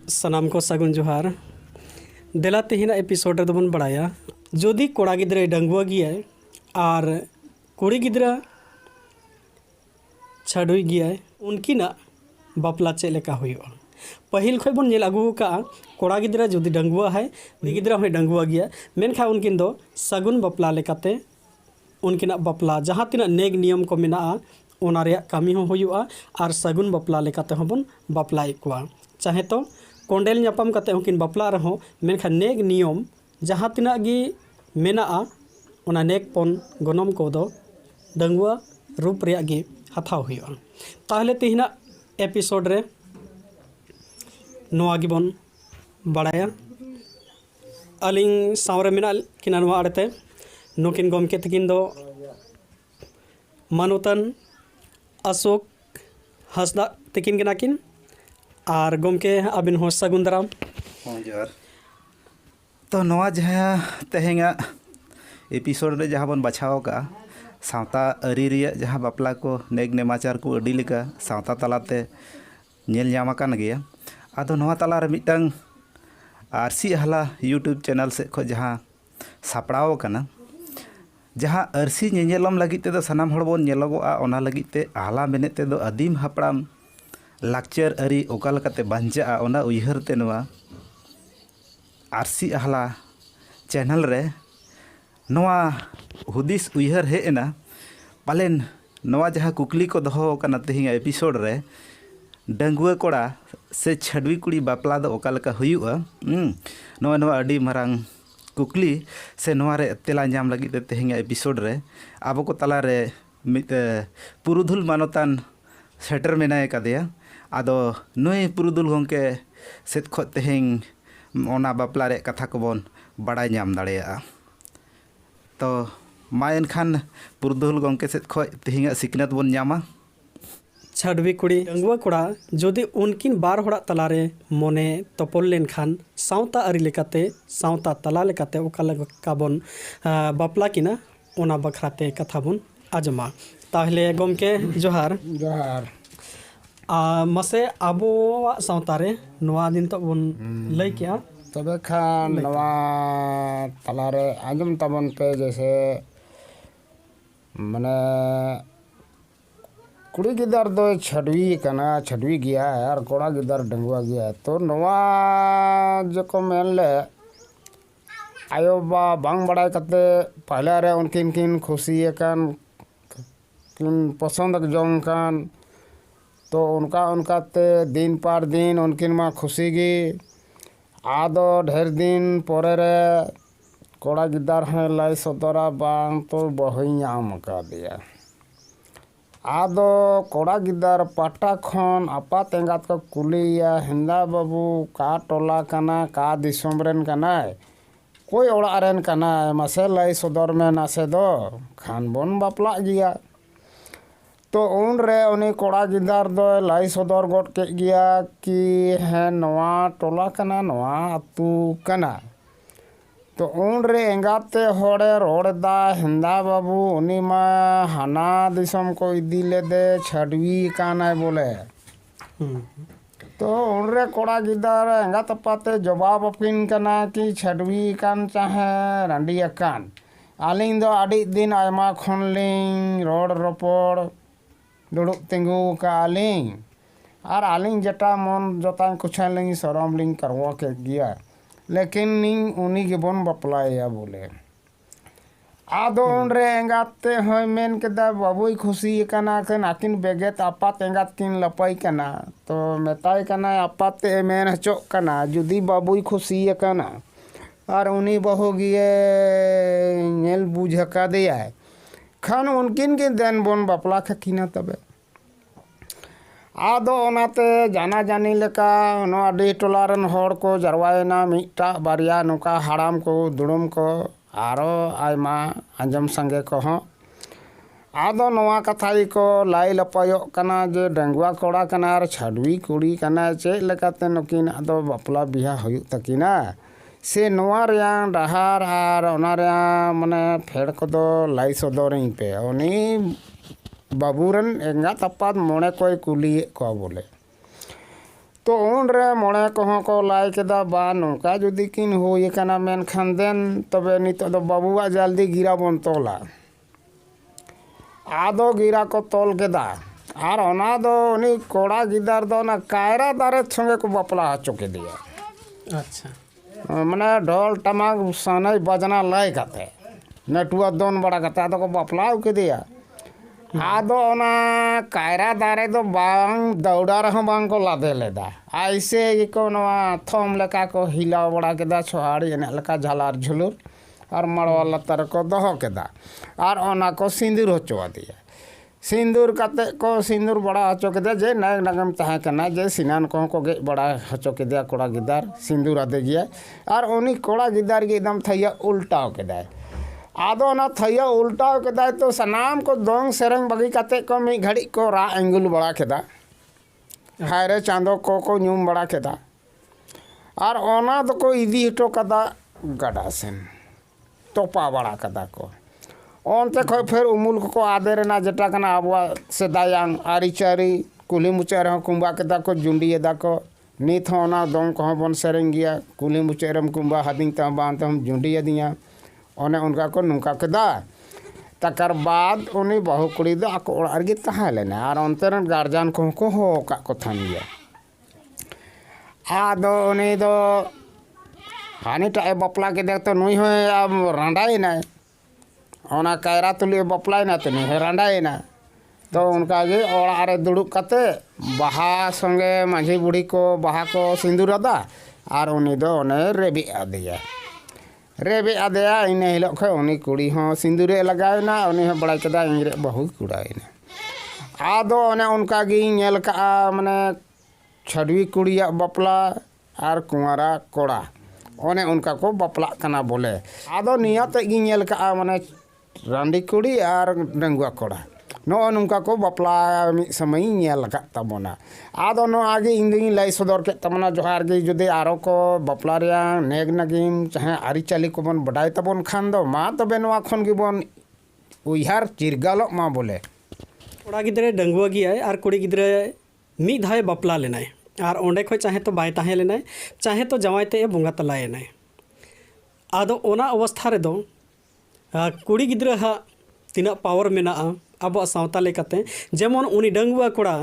सानाम को सागुन जोहार देला तेहना एपिसोड रे दोबन बड़ाया जोदी कोड़ा गिद्रे डंगुआ गियाय और कुड़ी गिद्रा छाडुई गियाय उनकिना बापला चेक लेका हुयुआ। पहिल खय बन नेल आगु का कोड़ा गिद्रा जोदी डंगुआ है कुड़ी गिद्रा होय डंगुआ गिया मेनखा उनकिन दो सागुन बापला लेकाते उनकिना बापला जहाँ तिना नेग नियम को मेना ओना रेया कामी हो हुयुआ और सागुन बापला लेकाते होबन बापलाय कोआ चाहे तो कोंडेल ᱧᱟᱯᱟᱢ कते उनकिन बापला रहो मेनखा नेग नियम जहाँ तिना गी मेना ओना नेग पन गनम को दो डंगुआ रूप रेया गी हाथाव हुयुआ। ताहले तेहना एपिसोड रे नोआ गिबन बड़ाया अलिंग सावरे मेना किना नोआ आड़ते नुकिन गमके तकिन दो मानोतन अशोक हांसदा तकिन गिना किन और गमके अबिन हो सागुन दाराम जोहार। तो नवा जहाँ तेहेंगा एपिसोड रे जहाँ बन बछाव का सावता अरी रिया जहाँ बापला को नेग नेमाचार को अडी लेका सावता तलाते नेल ᱧᱟᱢ आकान गया। आदो नवा तला रे मिटंग आरसी हला यूट्यूब चैनल से खो जहाँ सापड़ाव कना जहाँ आरसी नेनेलम लगित ते सानाम हड़ बोन नेलोगोआ ओना लगित ते आला मेने ते दो आदिम हापड़ाम लाक्चर अरी ओका लकाते बांजा ओना उयहर ते नवा आरसी आहला चैनल रे नवा हुदिस उयहर हे एना पालेन नवा जहाँ कुकली को दोहो कना तेहिंगा एपिसोड रे डंगुआ कोड़ा से छडवी कुड़ी बापला दो ओका लका हुयुआ नवा नवा अडी मारांग कुकली से नवा रे तेला ᱧᱟᱢ लगित तेहिंगा एपिसोड रे आबो को तला रे मित पुरुधुल मानोतान सेटर मेनाय कादेया आदो नुई पुरुदुल गंके सेत खो तेहें ओना बापला रे कथा को बन बड़ाय ᱧᱟᱢ दाड़ेया। तो मा एनखान पुरुदुल गंके सेत खो तेहिंगा सिकनत बन ᱧᱟᱢᱟ छाडवी कुड़ी डंगुआ कोड़ा जोदी उनकिन बार होड़ा तलारे मोने तोपल लेनखान सावता अरी लेकाते सावता तला लेकाते ओका लका बन बापला किना ओना बखराते कथा बन आजमा। ताहले गमके जोहार जोहार मसे आबो सावता रे नवा दिन तो बन लई क्या तबे खान नवा तलारे आजम तबन पे जैसे मने कुड़ी गिदार दो छडवी गया है और कोड़ा गिदार डंगुआ गया है। तो नवा जो मेन ले आयो बा बांग बड़ाई कते पहले रे उनकिन किन खुशी कान किन पसंद जोंग कान तो उनका ते दिन पर दिन उनकिन मा खुशी गी आदो ढेर दिन पोरे रे कोड़ा गिदार है लाई सदरा बांग तो बहु ᱧᱟᱢ का दिया आदो कोड़ा गिदार पाटा खन आपा तेंगात को कुलिया हिंदा बाबू का टोला कना का दिसोम रेन कना कोई ओड़ा रेन कना मासे लाई सदर में नासे दो खान बन बापला गया। तो उन रे उन्हें कोड़ा गिदार दो लाई सदर गोट के गया कि है नवा टोला कना नवा अतु कना। तो उन रे एंगाते होड़े रोड़दा हिंदा बाबू उन्हीं मा हाना दिसम को इदी ले दे छडवी काना बोले। तो उन रे कोड़ा गिदार एंगा तपाते जवाब अपिन कना कि छडवी कान चाहे रंडिया कान आलिंग दो आड़ी दिन आयमा खनलिंग रोड रोपड़ दुड़ुक तिंगू का आलिंग और आलिंग जटा मन जोता कुछान लिंग सरम लिंग करवा के गया लेकिन निंग उन्हीं के बन बपलाया बोले। आदो उन रे एंगाते होय मेन के दा बाबुई खुशी कना कन आकिन बेगेत आपात एंगात किन लपाई कना तो मेताई कना आपात मेन हचो कना जुदी बाबुई खुशी कना और उन्हीं बहु गिए नेल बुझका दिया खान उनकिन के देन बन बापला खकिना तबे आदो ओनाते जाना जानी लेका नो आडी टोलारन होड़ को जरवायना मिटा बारिया नुका हाड़ाम को दुड़ुम को आरो आयमा आंजम संगे को हो आदो नवा कथाई को लाई लपायो कना जे डंगुआ कोड़ा कना और छडवी कुड़ी कना चे लेकाते नुकिन आदो बापला बिहा हुयुग तकिना से नवा रियां डहार आर ओना रियां मने फेड़ को दो लाई सदोरिंग पे उनी बाबूरन एंगा तपात मोने कोई कुली को बोले। तो उन रे मोड़े को लाई केदा बा नौका जुदी किन होई कना मेनखान देन तबे नितो दो बाबुआ जल्दी गिरा बन तोला आदो गिरा को तोल केदा और ओना दो उनी कोड़ा गिदार दो ना कायरा दारे संगे को बपला हचो के दिया अच्छा माने ढोल टमाक सनई बजना लाई कते नेटुआ दोन बड़ा कते आदो को बपला के दिया आदो ओना कायरा दारे दो बांग दौड़ा रहा बांग को लादे लेदा ऐसे को नवा थम लेका को हिला बड़ा केदा छोहाड़ी एने लका झालार झुलुर और मड़वा लतर को दहो केदा और ओना को सिंदूर होचवा दिया सिंदूर कते को सिंदूर बड़ा हचो के जे नाग नगम तहा कना जे सिनान को गे बड़ा हचो के दिया कोड़ा गिदार सिंदूर आदे गया और उनी कोड़ा गिदार के एकदम थैया उल्टाव के दाय आदो ना थैया उल्टाव के दाय तो सनाम को दोंग सेरंग बगी कते को मी घड़ी को रा एंगुल बड़ा केदा हायरे चांदो को न्यूम बड़ा केदा और ओना तो को इदी हटो कदा गड़ा सेन तोपा बड़ा कदा को ओनते खो फिर उमुल को आदे रेना जेटा कना आबवा सेदायांग आरिचारी कुली मुचार हो कुंबा केदा को जुंडियदा को नित होना दोंग को बन सेरेंग गया कुली मुचारम कुंबा हदिंग ता बांत हम जुंडिया दिया ओने उनका को नुका केदा तकर बाद उनी बहु कुड़ी दो आको ओड़ा गे तहा लेना और ओनते रन गार्जियन को हो का को थानिया आदो उनी दो हानि टा बपला के देख तो नुई हो अब रांडाई ना ओना कायरा तुली बपलाय ना तनी रांडाई ना तो उनका गे ओड़ा रे दुड़ुब कते बाहा संगे माझी बुढ़ी को बाहा को सिंदूर अदा और उनी दो ओने रेबी आदिया इन हिलो खे उनी कुड़ी हो सिंदूरे लगायना उनी हो बड़ा कदा इंगरे बहु कुड़ायना आदो ओने उनका गे नेल का माने छड़वी कुड़िया बपला और कुंवारा कोड़ा ओने उनका को बपला कना बोले आदो नियत गी नेल का माने रांडी कुड़ी और डंगुआ कोड़ा नो नुका को बपला समय नेल का तबना आदो नो आगे इंदी लाई सदर के तमना जोहार गे जुदे आरो को बपला रे नेग नगीम चाहे आरी चाली को बन बडाय तबन खान दो मा तबे नवा खन गे बन उइहार चिरगालो मा बोले कोड़ा गिद्रे डंगुआ गियाय और कुड़ी गिद्रे मी धाय बपला लेनाय और ओंडे खो चाहे तो बाय ताहे लेनाय चाहे तो जवाय ते बोंगा तलायनाय आदो ओना अवस्था रे दो कुड़ी गिद्रे हा तिना पावर मेना अब सावता लेकाते जेमन उनी डंगुआ कोड़ा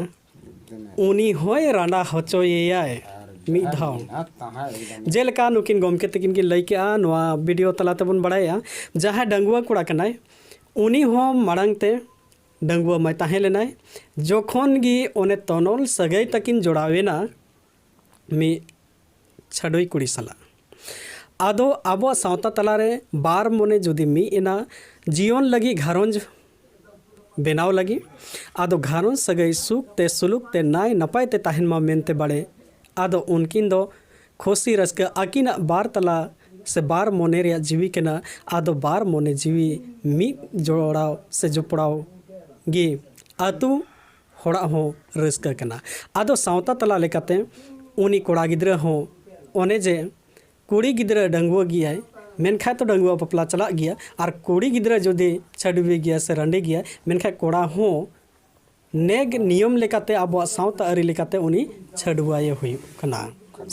उनी होय रांडा हचोयेयाय मी धाव जेलका नुकिन गमके तकिन की लई के नवा वीडियो तलाते बन बड़ाया जहां डंगुआ कोड़ा कनाय उनी हो माड़ांगते डंगुआ माय ताहे लेनाय जोखन गी ओने तनोल सगै तकिन जोड़ावेना मी छडोई कुड़ी सला आदो अब सावता तलारे बार मने जुदी मी एना जीवन लगी घारंज बेनाव लगी आदो घारंज सगै सुख ते सुलुक ते नाय नपाय ते ताहन मा मेनते बड़े आदो उनकिन दो खुशी रस्क आकिना बार तला से बार मने रे जीवी केना आदो बार मने जीवी मी जोड़ाव से जोपड़ाव गी आतु होड़ा हो रस्क केना आदो सावता तला लेकाते उनी कोड़ा गिद्रा हो ओने जे कुड़ी गिद्रा डंगुआ गिया मेनखा तो डंगुआ बपला चला गया और कुड़ी गिद्रा जोदे छड़वी गया से रंडे गया मेनखा कोड़ा हो नेग नियम लेकाते अब सावता अरी लेकाते उनी छड़वाये हुयुक कना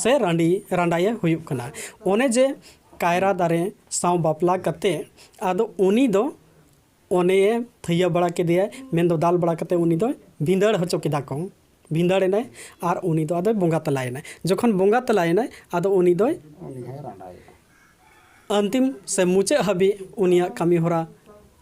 से रांडाये हुयुक कना ओने जे कायरा दारे साव बपला कते आदो उनी दो ओने थैया बड़ा के दिया मेन दो दाल बड़ा कते उनी दो भिंदड़ हचो केदा को भिंदड़ेनाय और उनी दो आदो बोंगा तलायनाय जखन बोंगा तलायनाय आदो उनी दो अंतिम से मुचे हबी उनिया कमी होरा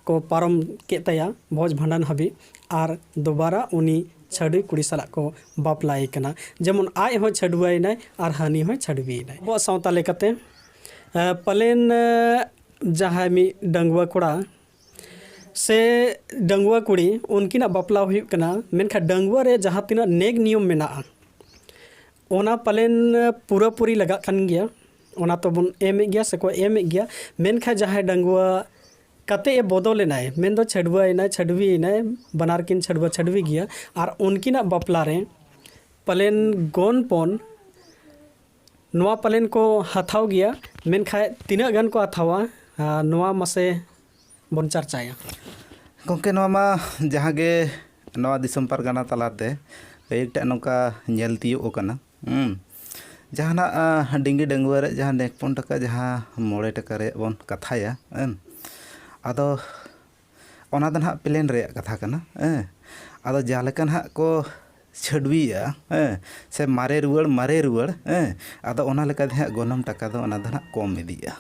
को पारम के तया भोज भांडन हबी और दोबारा उनी छड़ी कुड़ी सला को बापलाई कना जेमन आय हो छड़ुआयनाय और हानि हो छड़बीनाय बो सावता लेकाते पलेन जहां मी डंगुआ कोड़ा से डंगुआ कुड़ी उनकिना बपला हुयुक कना मेनखा डंगुआ रे जहां तिना नेग नियम मेना ओना पलेन पूरा पूरी लगा कन गया ओना तो बन एमे गया से को एमे गया मेनखा जहां डंगुआ कते ए बदलेनाय मेन दो छड़वायनाय छड़वीनाय बनार किन छड़वा छड़वी गया और उनकिना बपला रे पलेन गोन पन नवा पलेन को हथाव गया मेनखा तिना गन को हथावा नवा मसे बन चर्चाया गंके नवा जहाँ गे नवा दिसम परगना तलाते एकटा नौका नेल तियो ओकना जहाँ डिंगी डंगुआ रे जहाँ नेकपन टका जहाँ मोड़े टका रे बन कथाया आदो ओना दो ना प्लेन रे कथा कना आदो जालेकन हा को छडविया से मारे रुवड़ आदो ओना लेका दे गोनम टका दो ओना दो ना कम इदिया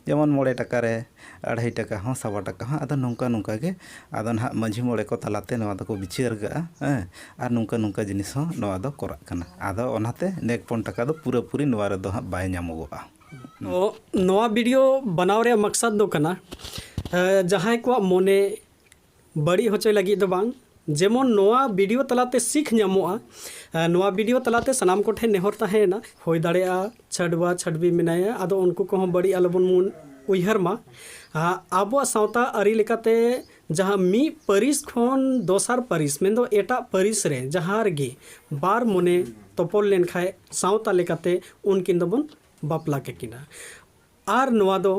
जेमन मोड़े टका रे 2.5 टका हाँ 1.25 टका हाँ आदो नौका नौका के आदो ना माझी मोड़े को तलाते नवा दो को बिचार गा और नौका नौका जिनिस हो नवा दो कोरा कना आदो ओनाते नेकपन टका दो पूरा पूरी नवा रे दो हाँ बाय ᱧᱟᱢᱚᱜᱚᱜᱼᱟ। तो नवा वीडियो बनाव रे मकसद दो कना जहां को मोने बड़ी होचोय लगी दो बांग जेमन नवा वीडियो तलाते सीख ᱧᱟᱢᱚᱜᱼᱟ नवा वीडियो तलाते सनाम को ठे नेहर ताहेना होय दाड़ेया छडवा छडवी मेनाया आदो उनको को हम बड़ी आलोबन मुन उइहर मा आबो सावता अरी लेकाते जहाँ मी परिस खन दोसार परिस मेंदो एटा परिस रे जहाँ रेगी बार मोने तोपल लेन खाए सावता लेकाते उनकिन दो बन बापला के किना आर नवा दो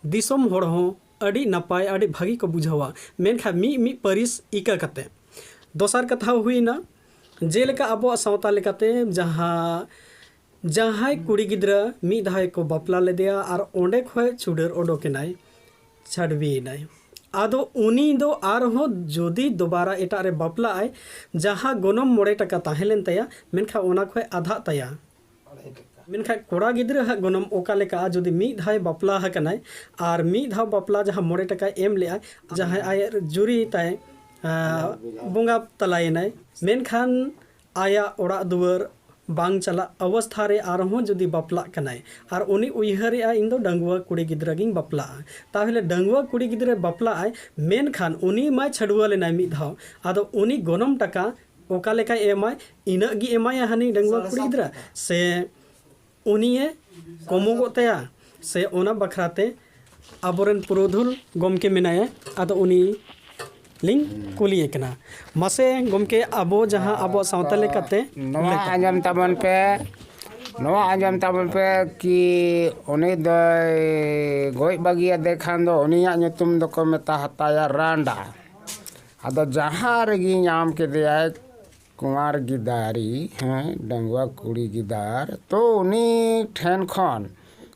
दिसोम होड़ हो अड़ी नपाय अड़ी भागी को बुझावा मेनखा मी परिस इका कते दोसार कथा हुईना जेलेका आबो सावता लेकाते जहाँ कुड़ी गिद्रा मी धाय को बापला लेदेया और ओंडे खोय छुडर ओडोकेनाय छाड़वीनाय आदो उनी दो आरहो जोदी दोबारा एटा रे बापला आय जहाँ गोनम मोड़े टका ताहेलेन तया मेनखा ओना खोय आधा तया मेनखा कोड़ा गिद्रा हा गोनम ओका लेका जोदी मी धाय बापला हकनाय और मी धाव बापला जहाँ मोड़े टका एम ले आय जहाँ आय जुरी ताय बोंगा तलायनाय मेनखान आया ओड़ा दुवर बांग चला अवस्था रे आरहों जदि बापला कनाय और उनी उइहर इन दो डंगुआ कुड़ी गिद्रा गिंग बापला ताहले डंगुआ कुड़ी गिद्रा बापला आय मेनखान उनी माय छडुआ लेनाय मी धाव आदो उनी गोनम टका ओका लेका एमाय इना गी एमाय हानि डंगुआ कुड़ी गिद्रा से उनीए कमोगो तया से ओना बखराते आबोरेन पुरोधुल गमके मेनाया आदो उनी लिंग कुलिए कना मासे गमके आबो जहाँ आबो सावता लेकाते नवा आंजम ताबन पे कि उनी दो गोय बागिया देखान दो उनिया ᱧᱩᱛᱩᱢ दो को मेता हताया रांडा आदो जहाँ रेगी नाम के दिया कुमार गिदारी हैं डंगुआ कुड़ी गिदार तो उनी ठेन खन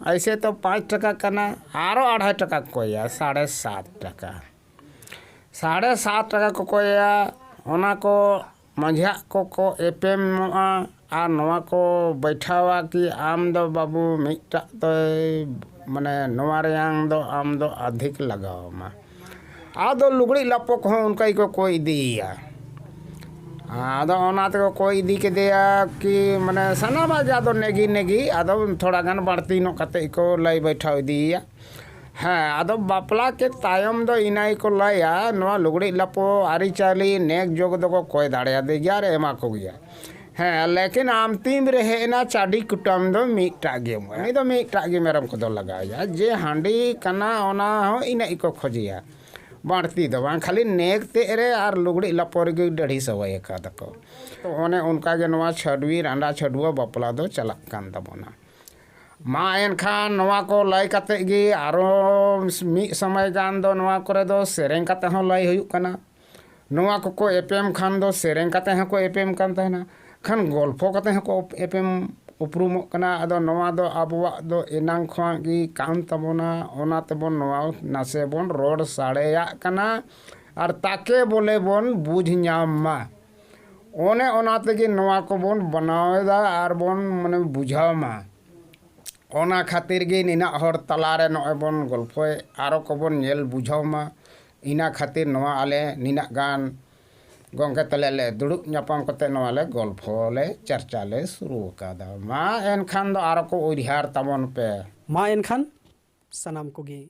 ऐसे तो 5 टका कना आरो 2.5 टका कोया 7.5 टका 7.5 टका को कोया ओना को मंझिया को एपेम आ नवा को बैठावा कि आम दो बाबू मिटा तो माने नवा रेयांग दो आम दो अधिक लगाओ मा आदो लुगड़ी लपो को उनका को कोई दिया आदो ओना तो कोई दी के दिया कि माने सनाबा जादो नेगी आदो थोड़ा गान बढ़ती नो कते को लाई बैठा दिया हाँ आदो बापला के तायम दो इनाई को लाया नवा लुगड़ी लपो आरी चाली नेक जोग दो को कोई दाड़िया दे गया रे एमा को गया हाँ लेकिन आम तीम रहे ना चाडी कुटम दो मीटा गे नहीं तो मीटा गे मेरम को दो लगाया जे हांडी कना ओना हो इनाई को खोजिया बढ़ती दो बां खाली नेक तेरे और लुगड़ी लपोर के डढ़ी सवाई का दको तो ओने उनका के नवा छडवी रांडा छडुआ बापला दो चला कान तबोना मा एनखान नवा को लाई कते गी आरो मी समय गान दो नवा करे दो सेरेंग कते हो लाई हुयुक कना नवा को एपेम खान दो सेरेंग कते हो एपेम कान तहना खान गल्फो कते हो एपेम उपरुमो कना आदो नवा दो आबुआ दो एनांग खवा गी कान तबोना ओना तबोन नवा नासे बोन रोड साड़ेया कना और ताके बोले बोन बुझ ᱧᱟᱢ मा ओने ओना तेगी नवा को बोन बनावेदा और बोन माने बुझाव मा ओना खातिर गे निना हर तलारे नय बोन गल्फय आरो को बोन नेल बुझाव मा इना खातिर नवा आले निना गान गंगे तले ले दुड़ुब ᱧᱟᱯᱟᱢ कते नवा ले गल्फो ले चर्चा ले शुरू कादा मा एनखान दो आरो को उरिहार तमन पे मा एनखान सनाम को गे